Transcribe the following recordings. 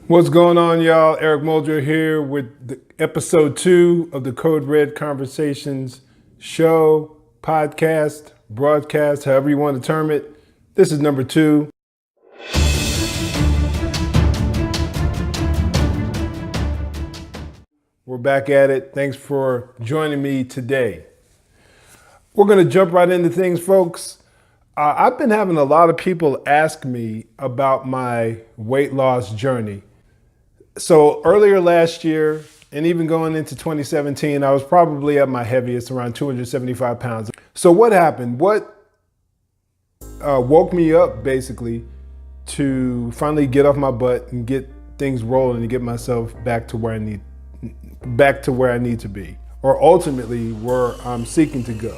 What's going on, y'all? Eric Muldrow here with episode 2 of the Code Red Conversations show, podcast, broadcast, however you want to term it. This is number 2. We're back at it. Thanks for joining me today. We're going to jump right into things, folks. I've been having a lot of people ask me about my weight loss journey. So earlier last year, and even going into 2017, I was probably at my heaviest, around 275 pounds. So what happened? What woke me up, basically, to finally get off my butt and get things rolling and get myself back to where I need to be, or ultimately where I'm seeking to go.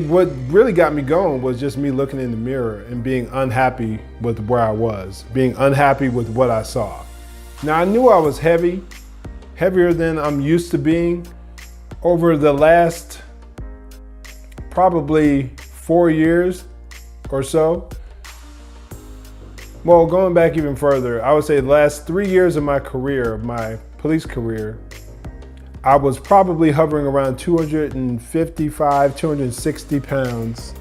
What really got me going was just me looking in the mirror and being unhappy with where I was, being unhappy with what I saw. Now, I knew I was heavier than I'm used to being. Over the last probably 4 years or so. Well, going back even further, I would say the last 3 years of my career, of my police career, I was probably hovering around 255, 260 pounds.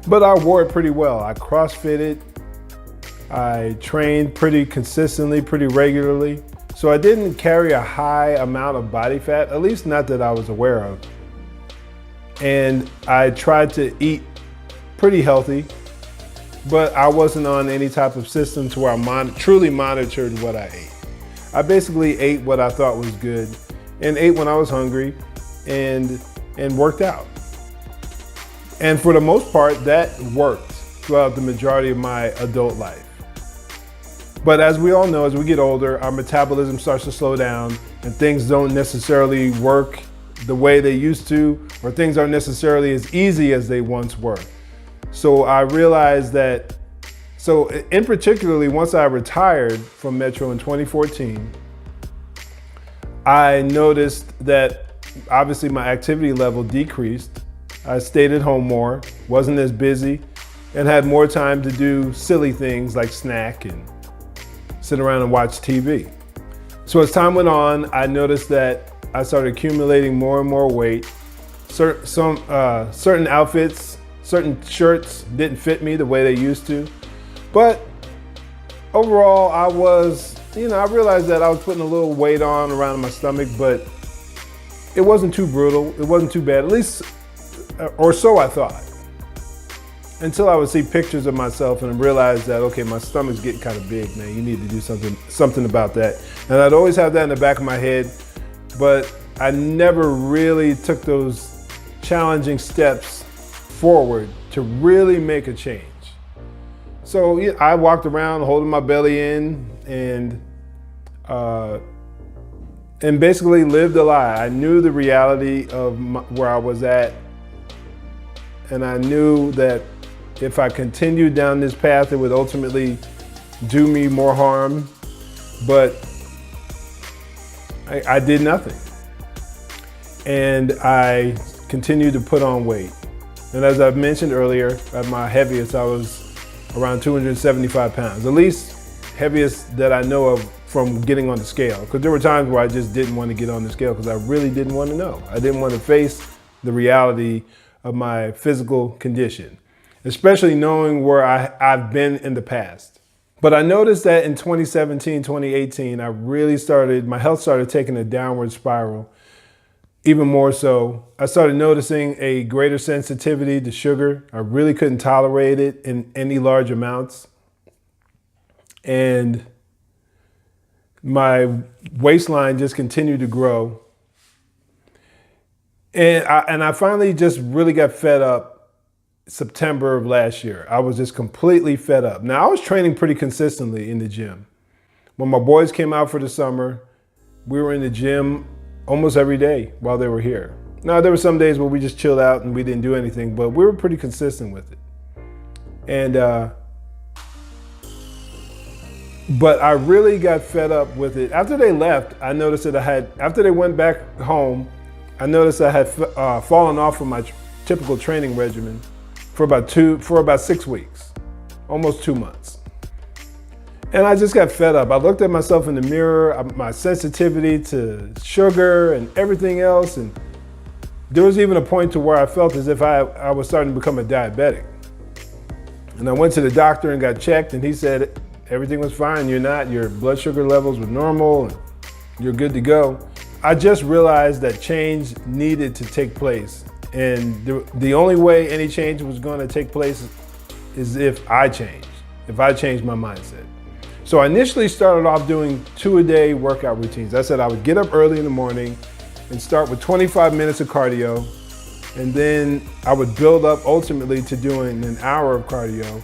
But I wore it pretty well. I CrossFitted. I trained pretty consistently, pretty regularly. So I didn't carry a high amount of body fat, at least not that I was aware of. And I tried to eat pretty healthy, but I wasn't on any type of system to where I truly monitored what I ate. I basically ate what I thought was good and ate when I was hungry and worked out. And for the most part, that worked throughout the majority of my adult life. But as we all know, as we get older, our metabolism starts to slow down and things don't necessarily work the way they used to, or things aren't necessarily as easy as they once were. So I realized that, in particularly once I retired from Metro in 2014, I noticed that obviously my activity level decreased. I stayed at home more, wasn't as busy, and had more time to do silly things like snack and sit around and watch TV. So as time went on, I noticed that I started accumulating more and more weight. Certain outfits, certain shirts didn't fit me the way they used to. But overall, I realized that I was putting a little weight on around my stomach, but it wasn't too brutal. It wasn't too bad, at least, or so I thought. Until I would see pictures of myself and realize that, okay, my stomach's getting kind of big, man. You need to do something about that. And I'd always have that in the back of my head, but I never really took those challenging steps forward to really make a change. So I walked around holding my belly in and basically lived a lie. I knew the reality of where I was at, and I knew that if I continued down this path, it would ultimately do me more harm, but I did nothing. And I continued to put on weight. And as I've mentioned earlier, at my heaviest, I was around 275 pounds, at least heaviest that I know of from getting on the scale. Because there were times where I just didn't want to get on the scale because I really didn't want to know. I didn't want to face the reality of my physical condition, especially knowing where I've been in the past. But I noticed that in 2017, 2018, my health started taking a downward spiral. Even more so, I started noticing a greater sensitivity to sugar. I really couldn't tolerate it in any large amounts. And my waistline just continued to grow. And I finally just really got fed up September of last year. I was just completely fed up. Now, I was training pretty consistently in the gym. When my boys came out for the summer, we were in the gym almost every day while they were here. Now, there were some days where we just chilled out and we didn't do anything, but we were pretty consistent with it. And, but I really got fed up with it. After they left, I noticed that after they went back home, I noticed I had fallen off from my typical training regimen for about 6 weeks, almost 2 months. And I just got fed up. I looked at myself in the mirror, my sensitivity to sugar and everything else. And there was even a point to where I felt as if I was starting to become a diabetic. And I went to the doctor and got checked, and he said everything was fine. You're not, your blood sugar levels were normal and you're good to go. I just realized that change needed to take place. And the only way any change was going to take place is if I changed my mindset. So I initially started off doing 2-a-day workout routines. I said I would get up early in the morning and start with 25 minutes of cardio, and then I would build up ultimately to doing an hour of cardio.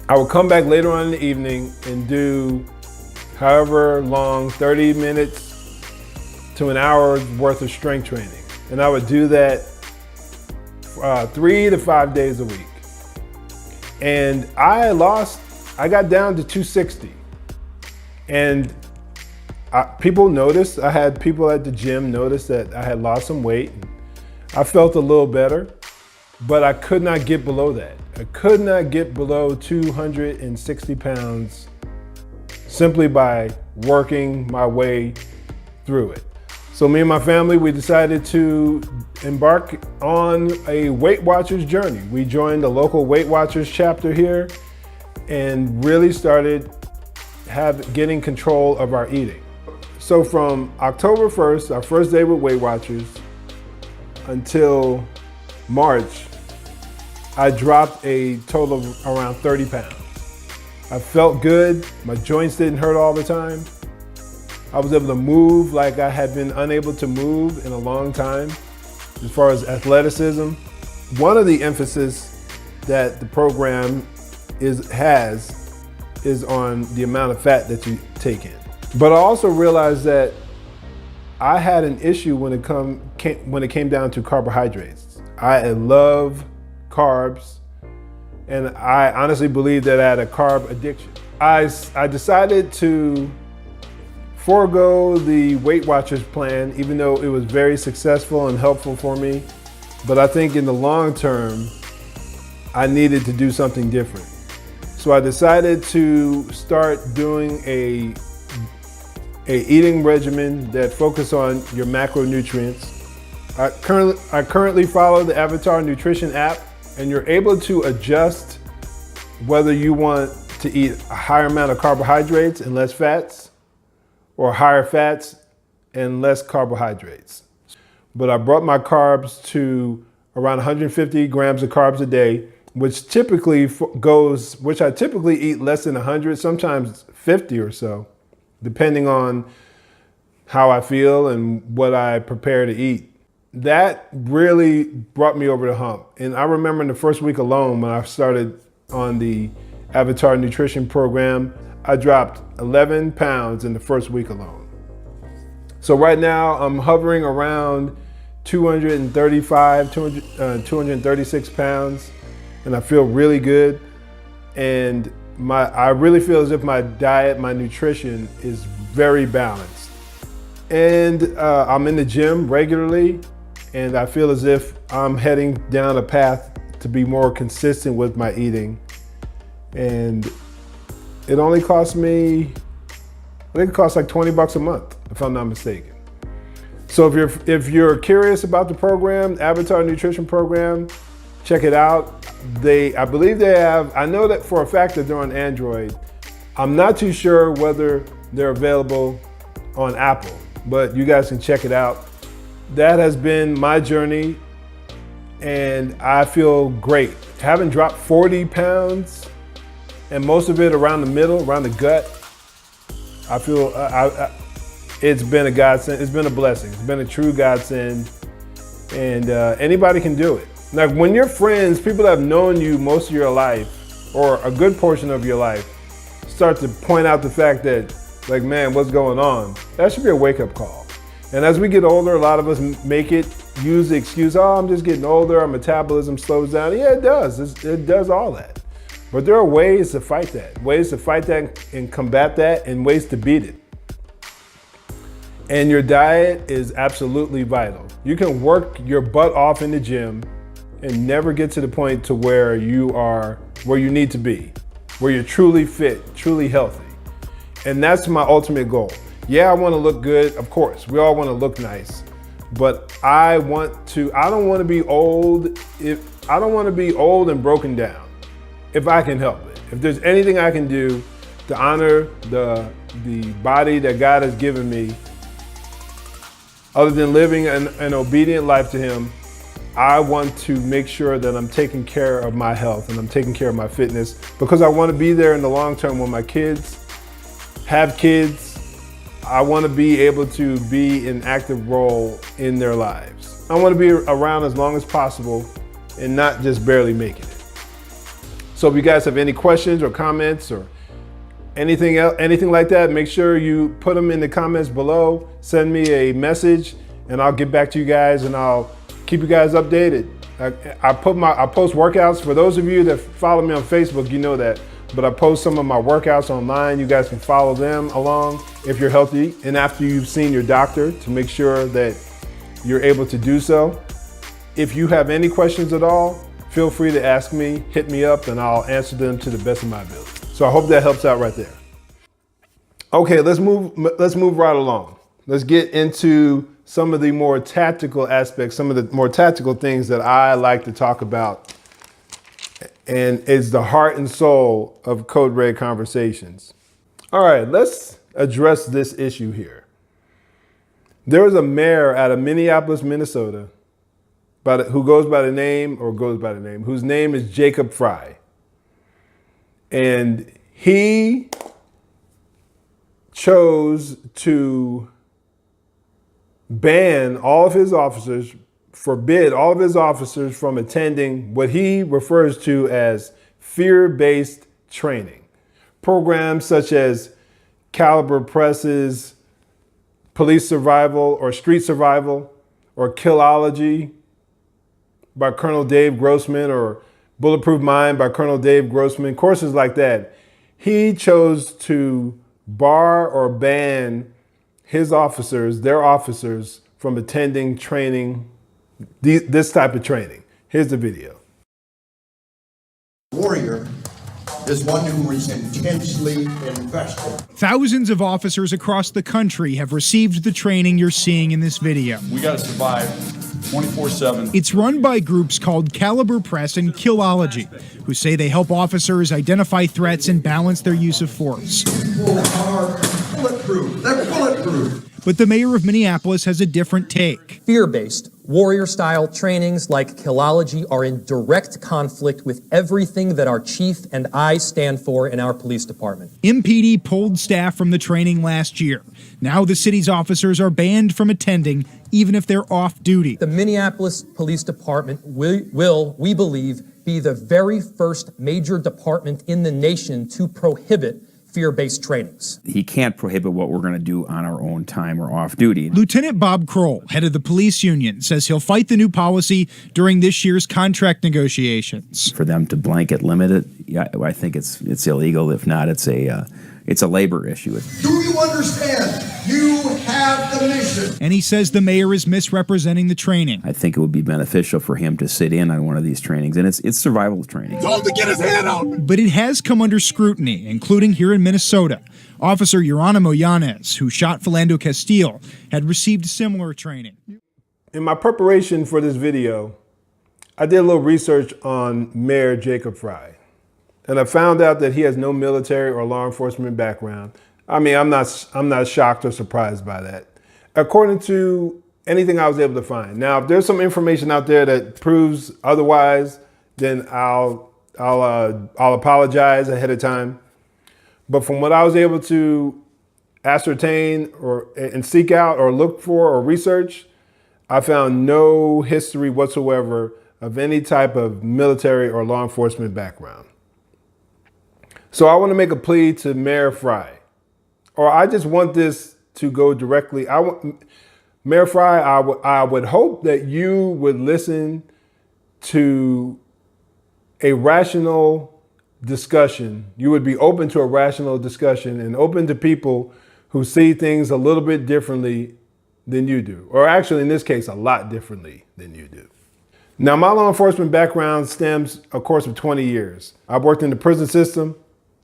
I would come back later on in the evening and do however long, 30 minutes to an hour's worth of strength training. And I would do that 3 to 5 days a week. And I got down to 260. And people noticed, I had people at the gym notice that I had lost some weight. I felt a little better, but I could not get below that. I could not get below 260 pounds simply by working my way through it. So me and my family, we decided to embark on a Weight Watchers journey. We joined the local Weight Watchers chapter here and really started getting control of our eating. So from October 1st, our first day with Weight Watchers, until March, I dropped a total of around 30 pounds. I felt good, my joints didn't hurt all the time. I was able to move like I had been unable to move in a long time. As far as athleticism, one of the emphasis that the program has is on the amount of fat that you take in. But I also realized that I had an issue when it came down to carbohydrates. I love carbs, and I honestly believe that I had a carb addiction. I decided to forego the Weight Watchers plan, even though it was very successful and helpful for me. But I think in the long term, I needed to do something different. So I decided to start doing a eating regimen that focused on your macronutrients. I currently follow the Avatar Nutrition app, and you're able to adjust whether you want to eat a higher amount of carbohydrates and less fats, or higher fats and less carbohydrates. But I brought my carbs to around 150 grams of carbs a day, which I typically eat less than 100, sometimes 50 or so, depending on how I feel and what I prepare to eat. That really brought me over the hump. And I remember in the first week alone, when I started on the Avatar Nutrition program, I dropped 11 pounds in the first week alone. So right now I'm hovering around 236 pounds, and I feel really good. And I really feel as if my diet, my nutrition is very balanced. And I'm in the gym regularly, and I feel as if I'm heading down a path to be more consistent with my eating. And it only costs me, I think it costs like $20 a month, if I'm not mistaken. So if you're curious about the program, Avatar Nutrition Program, check it out. I believe they have, I know that for a fact that they're on Android. I'm not too sure whether they're available on Apple, but you guys can check it out. That has been my journey, and I feel great. Having dropped 40 pounds, and most of it around the middle, around the gut, I feel it's been a godsend. It's been a blessing. It's been a true godsend, and anybody can do it. Now, when your friends, people that have known you most of your life, or a good portion of your life, start to point out the fact that, like, man, what's going on? That should be a wake-up call. And as we get older, a lot of us use the excuse, oh, I'm just getting older, our metabolism slows down. Yeah, it does. It does all that. But there are ways to fight that, and combat that, and ways to beat it. And your diet is absolutely vital. You can work your butt off in the gym and never get to the point to where you need to be, where you're truly fit, truly healthy. And that's my ultimate goal. Yeah, I want to look good, of course. We all want to look nice. But I don't want to be old. I don't want to be old and broken down, if I can help it. If there's anything I can do to honor the body that God has given me, other than living an obedient life to Him, I want to make sure that I'm taking care of my health and I'm taking care of my fitness, because I want to be there in the long term when my kids have kids. I want to be able to be an active role in their lives. I want to be around as long as possible and not just barely making it. So if you guys have any questions or comments or anything else, anything like that, make sure you put them in the comments below. Send me a message and I'll get back to you guys and I'll keep you guys updated. I post workouts. For those of you that follow me on Facebook, you know that. But I post some of my workouts online. You guys can follow them along if you're healthy and after you've seen your doctor to make sure that you're able to do so. If you have any questions at all, feel free to ask me, hit me up, and I'll answer them to the best of my ability. So I hope that helps out right there. Okay, let's move right along. Let's get into some of the more tactical aspects, some of the more tactical things that I like to talk about, and is the heart and soul of Code Red Conversations. All right, let's address this issue here. There was a mayor out of Minneapolis, Minnesota, whose name is Jacob Frey. And he chose to ban all of his officers, forbid all of his officers from attending what he refers to as fear-based training. Programs such as caliber presses, police survival or street survival, or killology by Colonel Dave Grossman, or Bulletproof Mind by Colonel Dave Grossman, courses like that. He chose to bar or ban his officers, their officers, from attending training, this type of training. Here's the video. Warrior is one who is intensely invested. Thousands of officers across the country have received the training you're seeing in this video. We got to survive 24/7. It's run by groups called Caliber Press and Killology, who say they help officers identify threats and balance their use of force. People are bulletproof. They're bulletproof. But the mayor of Minneapolis has a different take. Fear-based, warrior-style trainings like Killology are in direct conflict with everything that our chief and I stand for in our police department. MPD pulled staff from the training last year. Now the city's officers are banned from attending, even if they're off duty. The Minneapolis Police Department will, we believe, be the very first major department in the nation to prohibit fear-based trainings. He can't prohibit what we're going to do on our own time or off duty. Lieutenant Bob Kroll, head of the police union, says he'll fight the new policy during this year's contract negotiations. For them to blanket limit it, yeah, I think it's illegal. If not, it's a labor issue. Do you understand? You have the mission. And he says the mayor is misrepresenting the training. I think it would be beneficial for him to sit in on one of these trainings, and it's survival training. Told to get his hand out. But it has come under scrutiny, including here in Minnesota. Officer Geronimo Yanez, who shot Philando Castile, had received similar training. In my preparation for this video, I did a little research on Mayor Jacob Frey. And I found out that he has no military or law enforcement background. I mean, I'm not shocked or surprised by that, according to anything I was able to find. Now, if there's some information out there that proves otherwise, then I'll apologize ahead of time. But from what I was able to ascertain and seek out or look for or research, I found no history whatsoever of any type of military or law enforcement background. So I want to make a plea to Mayor Frey, or I just want this to go directly. Mayor Frey, I would hope that you would listen to a rational discussion. You would be open to a rational discussion and open to people who see things a little bit differently than you do, or actually in this case, a lot differently than you do. Now, my law enforcement background stems a course of 20 years. I've worked in the prison system.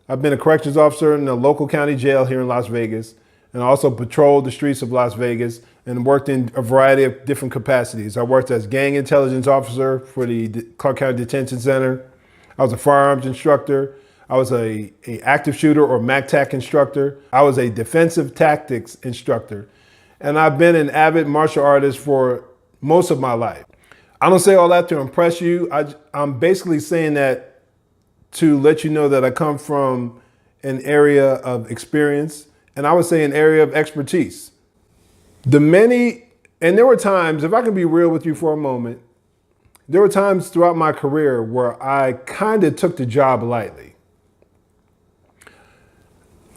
I've been a corrections officer in a local county jail here in Las Vegas, and I also patrolled the streets of Las Vegas and worked in a variety of different capacities. I worked as gang intelligence officer for the Clark County Detention Center. I was a firearms instructor. I was a active shooter or MACTAC instructor. I was a defensive tactics instructor. And I've been an avid martial artist for most of my life. I don't say all that to impress you. I'm basically saying that to let you know that I come from an area of experience, and I would say an area of expertise. And there were times, if I can be real with you for a moment, there were times throughout my career where I kind of took the job lightly.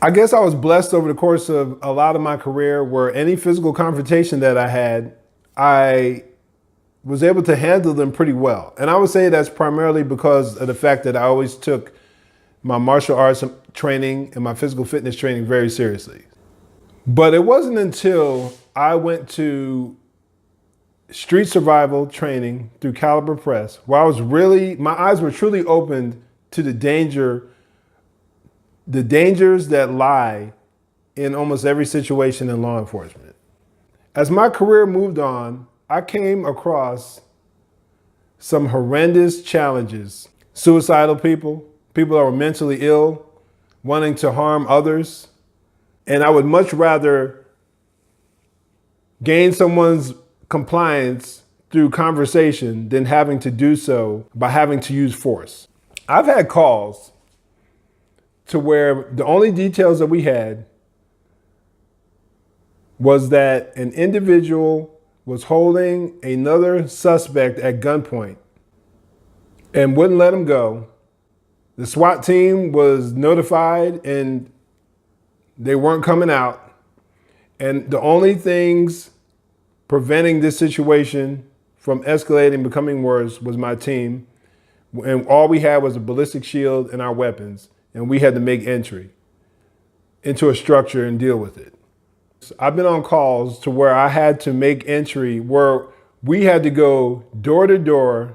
I guess I was blessed over the course of a lot of my career where any physical confrontation that I had, I was able to handle them pretty well. And I would say that's primarily because of the fact that I always took my martial arts training and my physical fitness training very seriously. But it wasn't until I went to street survival training through Caliber Press where my eyes were truly opened to the dangers that lie in almost every situation in law enforcement. As my career moved on, I came across some horrendous challenges. Suicidal people that were mentally ill, wanting to harm others. And I would much rather gain someone's compliance through conversation than having to do so by having to use force. I've had calls to where the only details that we had was that an individual was holding another suspect at gunpoint and wouldn't let him go. The SWAT team was notified and they weren't coming out. And the only things preventing this situation from escalating, becoming worse, was my team. And all we had was a ballistic shield and our weapons. And we had to make entry into a structure and deal with it. I've been on calls to where I had to make entry, where we had to go door to door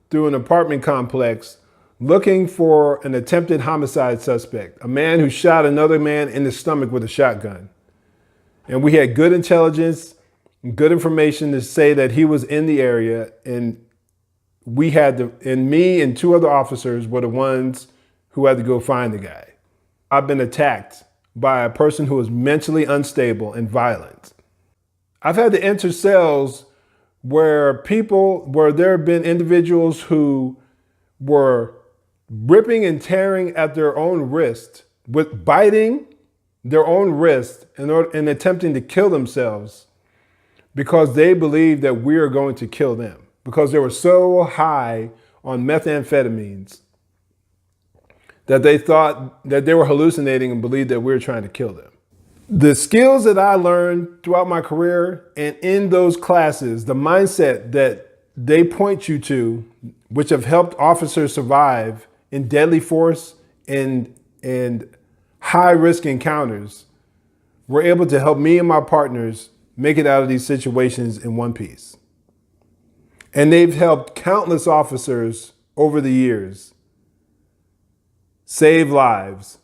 through an apartment complex looking for an attempted homicide suspect, a man who shot another man in the stomach with a shotgun. And we had good intelligence, good information to say that he was in the area, and me and two other officers were the ones who had to go find the guy. I've been attacked by a person who is mentally unstable and violent. I've had to enter cells where there have been individuals who were ripping and tearing at their own wrist, with biting their own wrist and attempting to kill themselves because they believed that we are going to kill them, because they were so high on methamphetamines that they thought that they were hallucinating and believed that we were trying to kill them. The skills that I learned throughout my career and in those classes, the mindset that they point you to, which have helped officers survive in deadly force and high-risk encounters, were able to help me and my partners make it out of these situations in one piece. And they've helped countless officers over the years save lives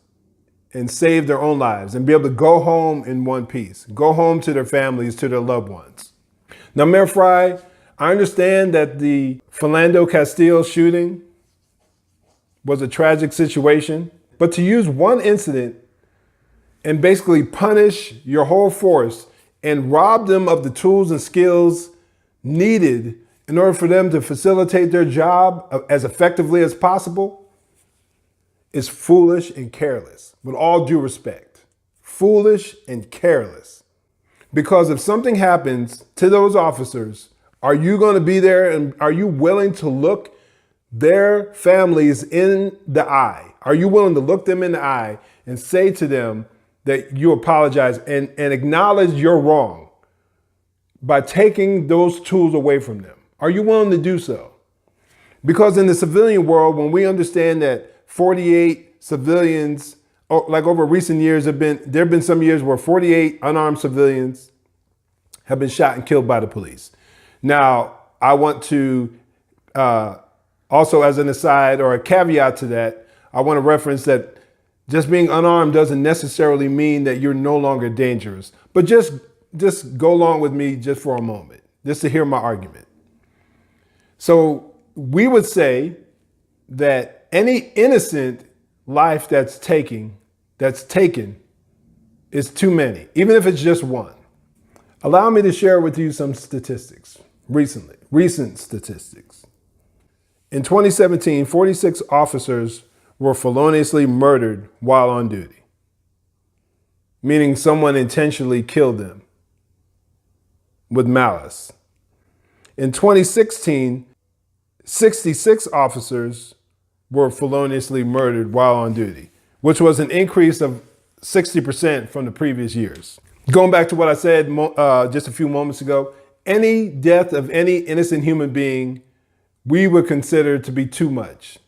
and save their own lives and be able to go home in one piece, go home to their families, to their loved ones. Now, Mayor Fry, I understand that the Philando Castile shooting was a tragic situation, but to use one incident and basically punish your whole force and rob them of the tools and skills needed in order for them to facilitate their job as effectively as possible is foolish and careless, with all due respect. Foolish and careless. Because if something happens to those officers, are you going to be there and are you willing to look their families in the eye? Are you willing to look them in the eye and say to them that you apologize and acknowledge you're wrong by taking those tools away from them? Are you willing to do so? Because in the civilian world, when we understand that 48 civilians, like over recent years, there have been some years where 48 unarmed civilians have been shot and killed by the police. Now, I want to also, as an aside or a caveat to that, I want to reference that just being unarmed doesn't necessarily mean that you're no longer dangerous. But just go along with me just for a moment, just to hear my argument. So we would say that any innocent life that's taken is too many, even if it's just one. Allow me to share with you some statistics, recent statistics. In 2017, 46 officers were feloniously murdered while on duty, meaning someone intentionally killed them with malice. In 2016, 66 officers were feloniously murdered while on duty, which was an increase of 60% from the previous years. Going back to what I said just a few moments ago, any death of any innocent human being we would consider to be too much.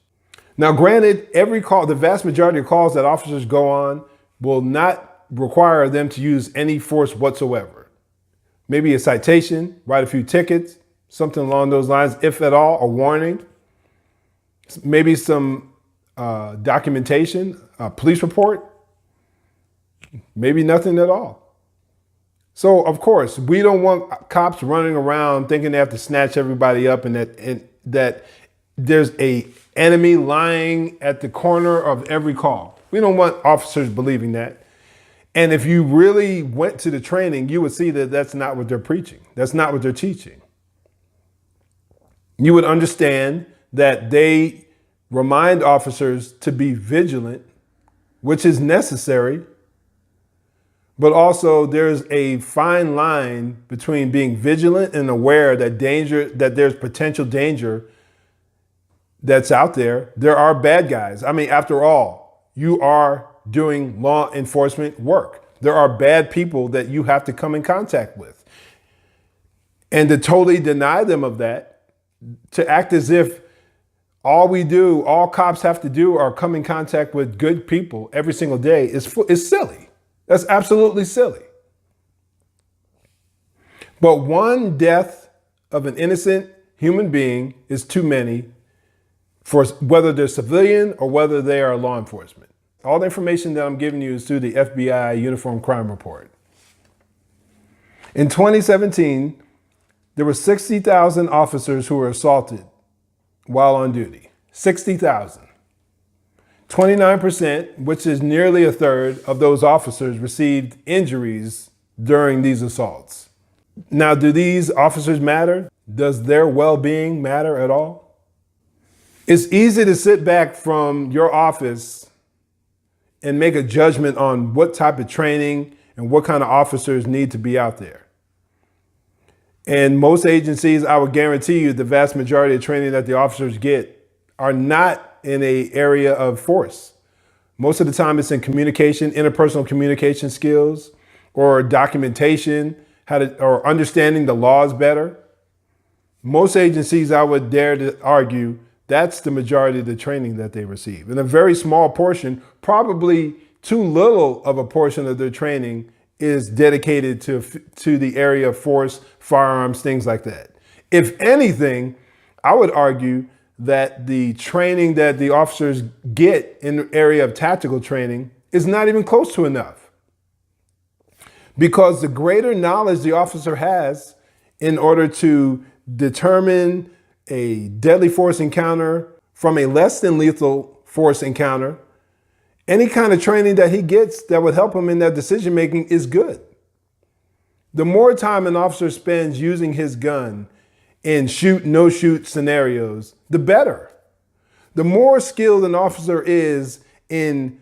Now, granted, every call, the vast majority of calls that officers go on will not require them to use any force whatsoever. Maybe a citation, write a few tickets, something along those lines, if at all, a warning, maybe some documentation, a police report, maybe nothing at all. So, of course, we don't want cops running around thinking they have to snatch everybody up and that there's a enemy lying at the corner of every call. We don't want officers believing that. And if you really went to the training, you would see that that's not what they're preaching. That's not what they're teaching. You would understand that they remind officers to be vigilant, which is necessary. But also there's a fine line between being vigilant and aware that there's potential danger that's out there. There are bad guys. I mean, after all, you are doing law enforcement work. There are bad people that you have to come in contact with. And to totally deny them of that, to act as if all cops have to do are come in contact with good people every single day is silly. That's absolutely silly. But one death of an innocent human being is too many, for whether they're civilian or whether they are law enforcement. All the information that I'm giving you is through the FBI Uniform Crime Report. In 2017, there were 60,000 officers who were assaulted while on duty. 60,000. 29%, which is nearly a third of those officers, received injuries during these assaults. Now, do these officers matter? Does their well-being matter at all? It's easy to sit back from your office and make a judgment on what type of training and what kind of officers need to be out there. And most agencies, I would guarantee you, the vast majority of training that the officers get are not in an area of force. Most of the time it's in communication, interpersonal communication skills, or documentation, or understanding the laws better. Most agencies, I would dare to argue, that's the majority of the training that they receive. And a very small portion, probably too little of a portion of their training, is dedicated to the area of force, firearms, things like that. If anything, I would argue that the training that the officers get in the area of tactical training is not even close to enough. Because the greater knowledge the officer has in order to determine a deadly force encounter from a less than lethal force encounter, any kind of training that he gets that would help him in that decision making is good. The more time an officer spends using his gun in shoot, no shoot scenarios, the better. The more skilled an officer is in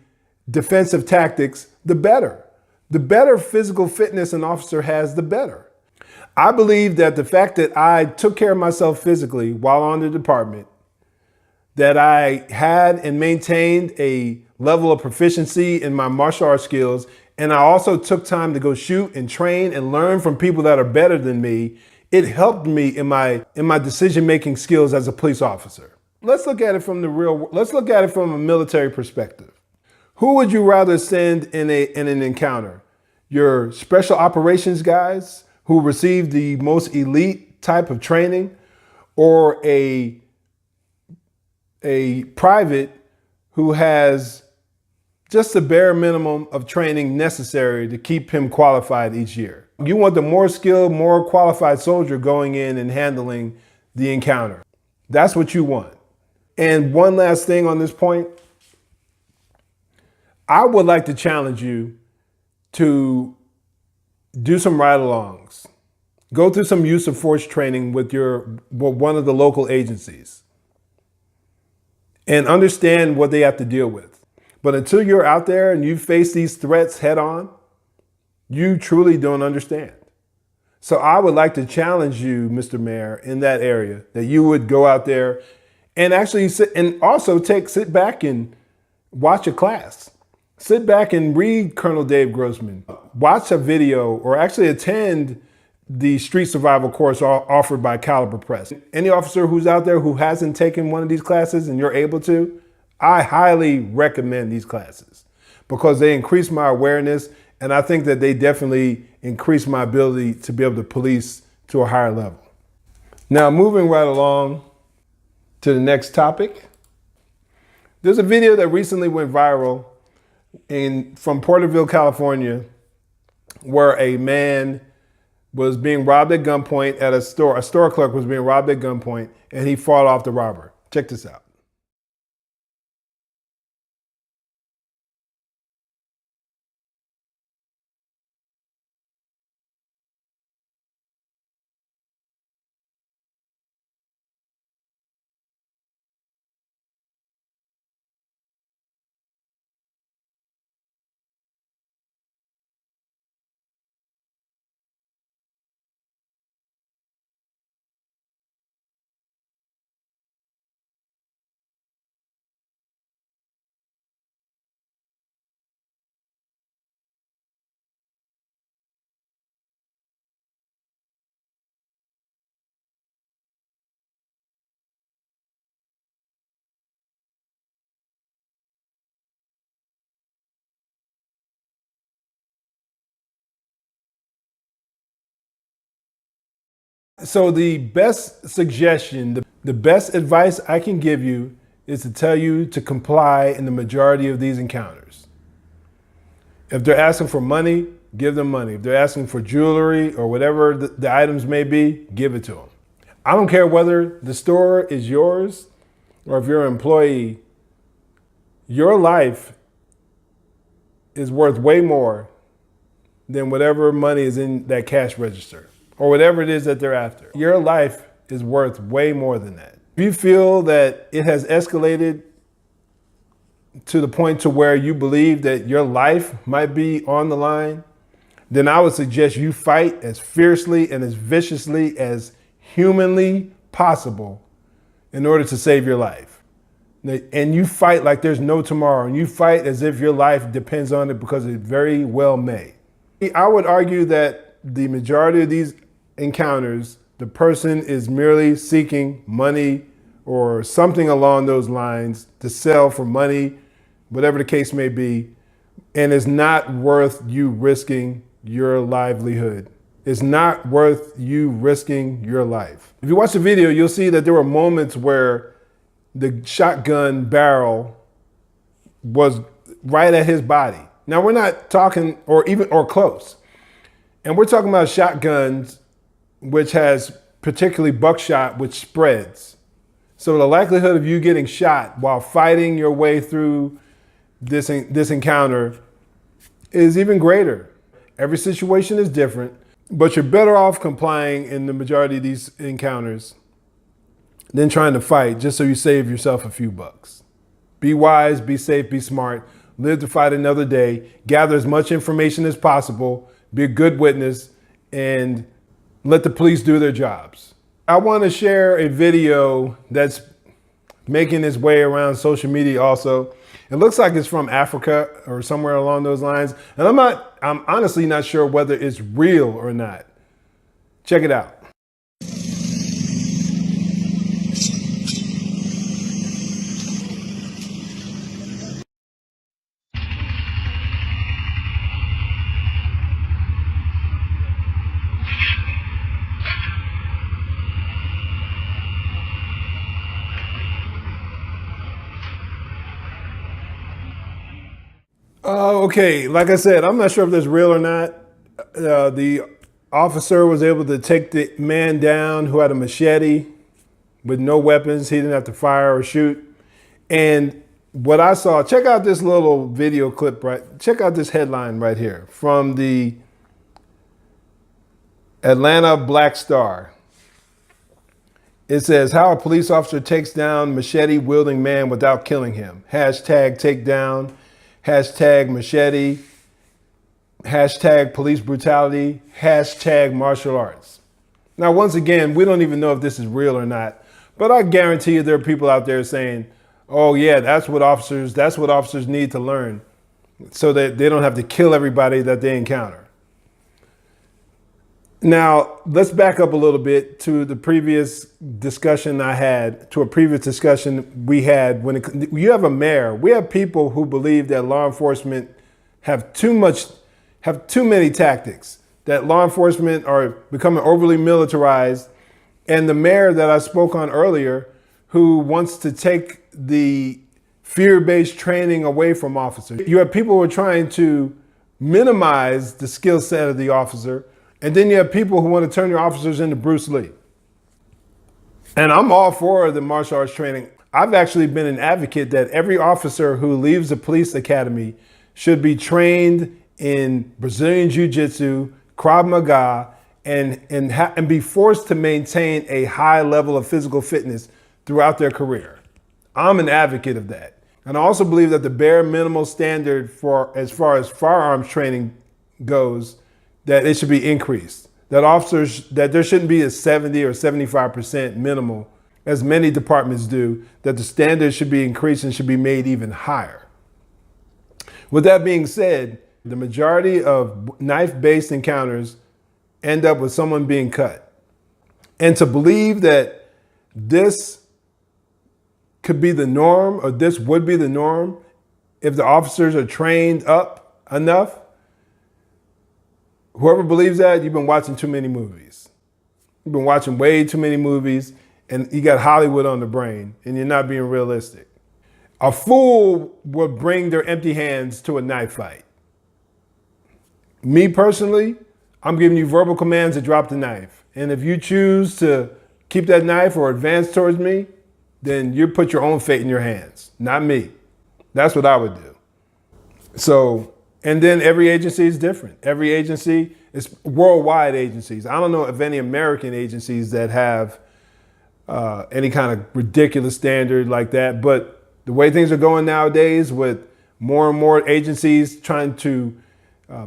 defensive tactics, the better. The better physical fitness an officer has, the better. I believe that the fact that I took care of myself physically while on the department, that I had and maintained a level of proficiency in my martial arts skills, and I also took time to go shoot and train and learn from people that are better than me, it helped me in my decision-making skills as a police officer. Let's look at it from a military perspective. Who would you rather send in an encounter? Your special operations guys who receive the most elite type of training, or a private who has just the bare minimum of training necessary to keep him qualified each year. You want the more skilled, more qualified soldier going in and handling the encounter. That's what you want. And one last thing on this point, I would like to challenge you to do some ride-alongs. Go through some use of force training with one of the local agencies and understand what they have to deal with. But until you're out there and you face these threats head on, you truly don't understand. So I would like to challenge you, Mr. Mayor, in that area, that you would go out there and actually sit back and watch a class. Sit back and read Colonel Dave Grossman. Watch a video or actually attend the street survival course offered by Caliber Press. Any officer who's out there who hasn't taken one of these classes and you're able to, I highly recommend these classes because they increase my awareness, and I think that they definitely increase my ability to be able to police to a higher level. Now, moving right along to the next topic. There's a video that recently went viral from Porterville, California, where a man was being robbed at gunpoint at a store. A store clerk was being robbed at gunpoint, and he fought off the robber. Check this out. So the best suggestion, the best advice I can give you is to tell you to comply in the majority of these encounters. If they're asking for money, give them money. If they're asking for jewelry or whatever the items may be, give it to them. I don't care whether the store is yours or if you're an employee, your life is worth way more than whatever money is in that cash register or whatever it is that they're after. Your life is worth way more than that. If you feel that it has escalated to the point to where you believe that your life might be on the line, then I would suggest you fight as fiercely and as viciously as humanly possible in order to save your life. And you fight like there's no tomorrow, and you fight as if your life depends on it, because it very well may. I would argue that the majority of these encounters, the person is merely seeking money or something along those lines to sell for money, whatever the case may be, and it's not worth you risking your livelihood. It's not worth you risking your life. If you watch the video, you'll see that there were moments where the shotgun barrel was right at his body. Now, we're not talking or close. And we're talking about shotguns, which has particularly buckshot, which spreads. So the likelihood of you getting shot while fighting your way through this encounter is even greater. Every situation is different, but you're better off complying in the majority of these encounters than trying to fight just so you save yourself a few bucks. Be wise, be safe, be smart, live to fight another day, gather as much information as possible, be a good witness, and let the police do their jobs. I want to share a video that's making its way around social media also. It looks like it's from Africa or somewhere along those lines. And I'm honestly not sure whether it's real or not. Check it out. Okay, like I said, I'm not sure if that's real or not. The officer was able to take the man down who had a machete with no weapons. He didn't have to fire or shoot. And what I saw, check out this little video clip, right? Check out this headline right here from the Atlanta Black Star. It says, how a police officer takes down machete-wielding man without killing him. Hashtag takedown, hashtag machete, hashtag police brutality, hashtag martial arts. Now, once again, we don't even know if this is real or not, but I guarantee you there are people out there saying, oh yeah, that's what officers need to learn so that they don't have to kill everybody that they encounter. Now, let's back up a little bit to the previous discussion I had, to a previous discussion we had. When you have a mayor, we have people who believe that law enforcement have too many tactics, that law enforcement are becoming overly militarized. And the mayor that I spoke on earlier, who wants to take the fear-based training away from officers. You have people who are trying to minimize the skill set of the officer. And then you have people who want to turn your officers into Bruce Lee. And I'm all for the martial arts training. I've actually been an advocate that every officer who leaves the police academy should be trained in Brazilian Jiu-Jitsu, Krav Maga, and be forced to maintain a high level of physical fitness throughout their career. I'm an advocate of that. And I also believe that the bare minimal standard for as far as firearms training goes, that it should be increased. That there shouldn't be a 70 or 75% minimal, as many departments do, that the standards should be increased and should be made even higher. With that being said, the majority of knife-based encounters end up with someone being cut. And to believe that this could be the norm, or this would be the norm, if the officers are trained up enough, whoever believes that, you've been watching too many movies. You've been watching way too many movies, and you got Hollywood on the brain, and you're not being realistic. A fool would bring their empty hands to a knife fight. Me personally, I'm giving you verbal commands to drop the knife. And if you choose to keep that knife or advance towards me, then you put your own fate in your hands, not me. That's what I would do. So, and then every agency is different. Every agency is worldwide agencies. I don't know of any American agencies that have any kind of ridiculous standard like that. But the way things are going nowadays, with more and more agencies trying to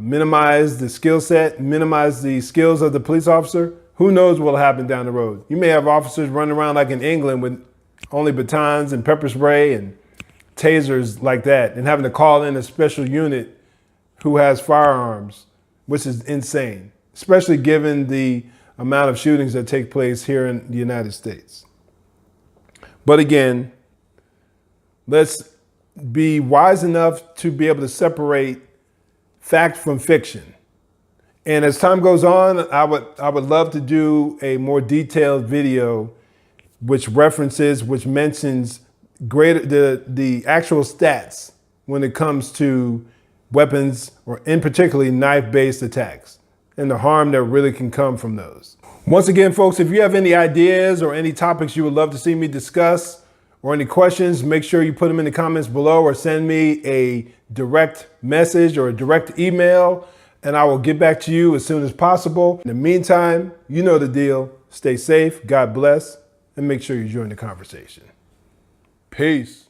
minimize the skill set, minimize the skills of the police officer, who knows what will happen down the road. You may have officers running around like in England with only batons and pepper spray and tasers like that, and having to call in a special unit who has firearms, which is insane, especially given the amount of shootings that take place here in the United States. But again, let's be wise enough to be able to separate fact from fiction. And as time goes on, I would love to do a more detailed video which mentions the actual stats when it comes to weapons, or in particularly knife-based attacks, and the harm that really can come from those. Once again, folks, if you have any ideas or any topics you would love to see me discuss, or any questions, make sure you put them in the comments below, or send me a direct message or a direct email, and I will get back to you as soon as possible. In the meantime, you know the deal. Stay safe, God bless, and make sure you join the conversation. Peace.